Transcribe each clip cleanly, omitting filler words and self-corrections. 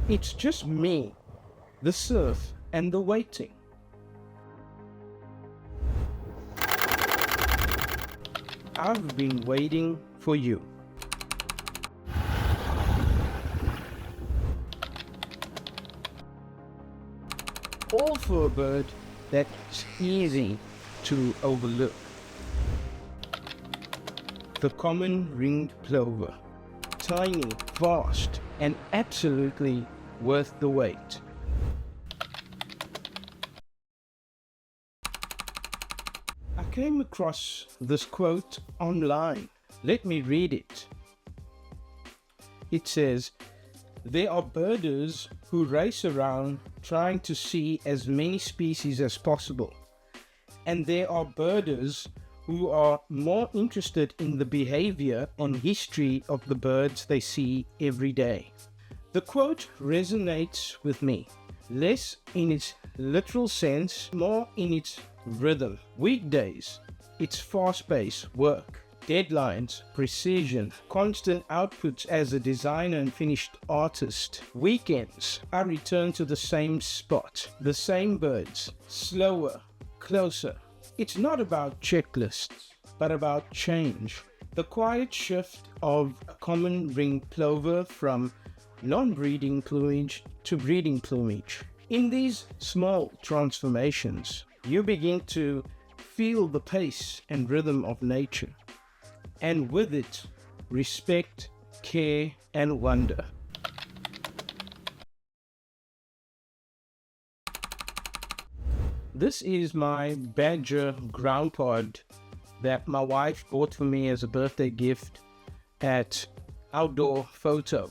It's just me, the surf, and the waiting. I've been waiting for you. All for a bird that's easy to overlook. The common ringed plover. Tiny, fast, and absolutely worth the wait. I came across this quote online. Let me read it. It says, "There are birders who race around trying to see as many species as possible. And there are birders who are more interested in the behavior and history of the birds they see every day." The quote resonates with me, less in its literal sense, more in its rhythm. Weekdays, it's fast-paced work, deadlines, precision, constant outputs as a designer and finished artist. Weekends, I return to the same spot, the same birds, slower, closer. It's not about checklists, but about change. The quiet shift of a common ringed plover from non-breeding plumage to breeding plumage. In these small transformations, you begin to feel the pace and rhythm of nature, and with it, respect, care, and wonder. This is my badger Groundpod that my wife bought for me as a birthday gift at Outdoor Photo.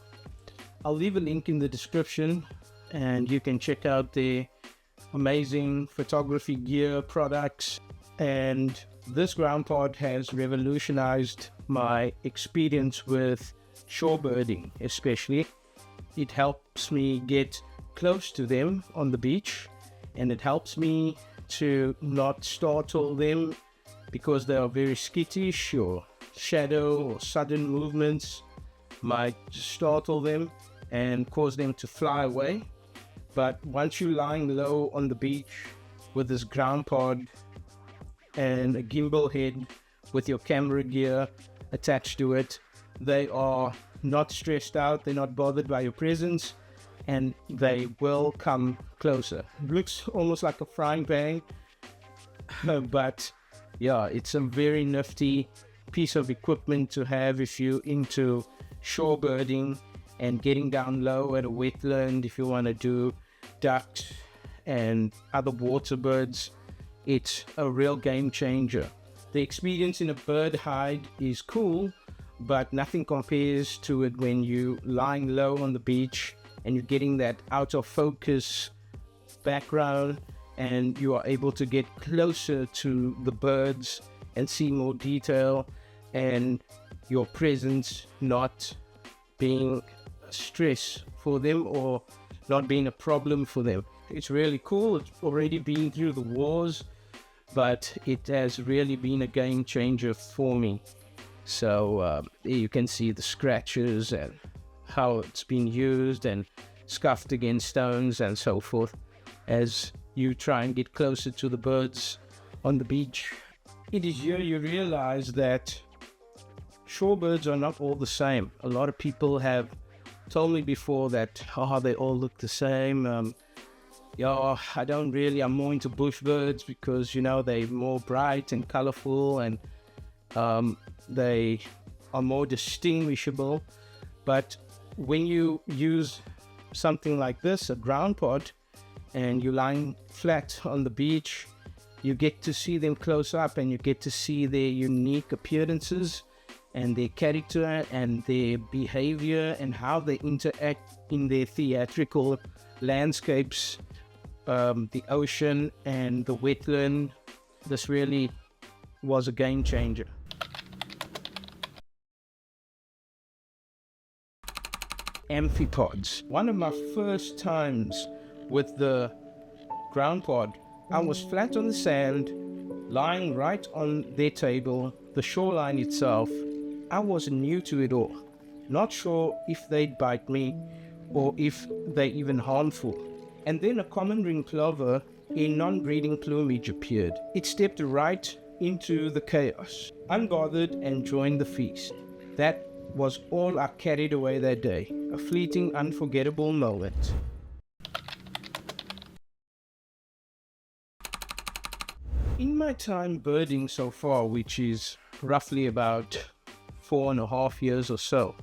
I'll leave a link in the description and you can check out their amazing photography gear products. And this Groundpod has revolutionized my experience with shorebirding, especially. It helps me get close to them on the beach, and it helps me to not startle them because they are very skittish, or shadow or sudden movements might startle them and cause them to fly away. But once you're lying low on the beach with this Groundpod and a gimbal head with your camera gear attached to it, they are not stressed out, they're not bothered by your presence, and they will come closer. It looks almost like a frying pan, but yeah, it's a very nifty piece of equipment to have if you're into shorebirding and getting down low at a wetland. If you want to do ducks and other water birds, it's a real game changer. The experience in a bird hide is cool, but nothing compares to it when you're lying low on the beach and you're getting that out of focus background, and you are able to get closer to the birds and see more detail, and your presence not being a stress for them or not being a problem for them. It's really cool. It's already been through the wars, but it has really been a game changer for me. So you can see the scratches and how it's been used and scuffed against stones and so forth as you try and get closer to the birds on the beach. It is here you realize that shorebirds are not all the same. A lot of people have told me before that they all look the same. I'm more into bush birds because, they're more bright and colorful, and they are more distinguishable. But when you use something like this, a Groundpod, and you're lying flat on the beach, you get to see them close up, and you get to see their unique appearances and their character and their behavior and how they interact in their theatrical landscapes, the ocean and the wetland. This really was a game changer. Amphipods. One of my first times with the Groundpod, I was flat on the sand, lying right on their table, the shoreline itself. I was new to it all, not sure if they'd bite me or if they're even harmful. And then a common ringed plover in non-breeding plumage appeared. It stepped right into the chaos, unbothered, and joined the feast. That was all I carried away that day, a fleeting, unforgettable moment. In my time birding so far, which is roughly about 4.5 years or so,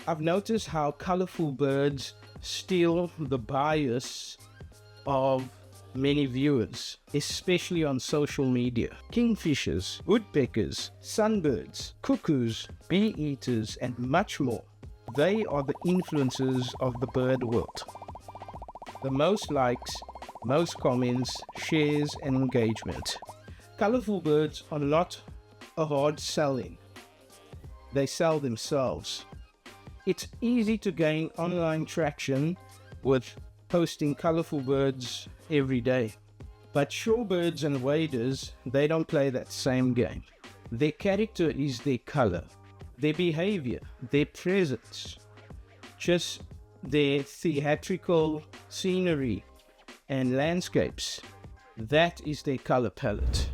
I've noticed how colorful birds steal the bias of many viewers, especially on social media. Kingfishers, woodpeckers, sunbirds, cuckoos, bee-eaters, and much more. They are the influencers of the bird world. The most likes, most comments, shares, and engagement. Colorful birds are not a hard selling. They sell themselves. It's easy to gain online traction with posting colorful birds every day. But shorebirds and waders, they don't play that same game. Their character is their color, their behavior, their presence, just their theatrical scenery and landscapes. That is their color palette.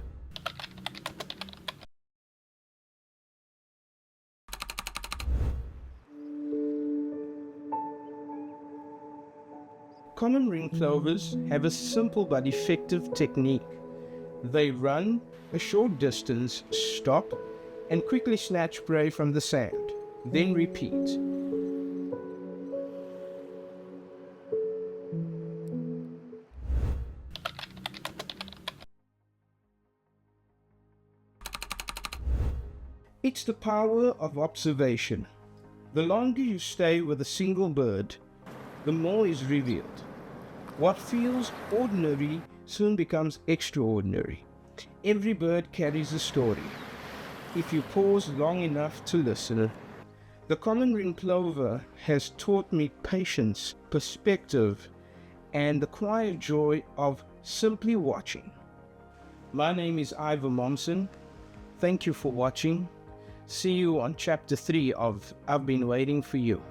Common ringed plovers have a simple but effective technique. They run a short distance, stop, and quickly snatch prey from the sand, then repeat. It's the power of observation. The longer you stay with a single bird, the more is revealed. What feels ordinary soon becomes extraordinary. Every bird carries a story, if you pause long enough to listen. The common ringed plover has taught me patience, perspective, and the quiet joy of simply watching. My name is Ivor Momsen. Thank you for watching. See you on chapter 3 of I've Been Waiting for You.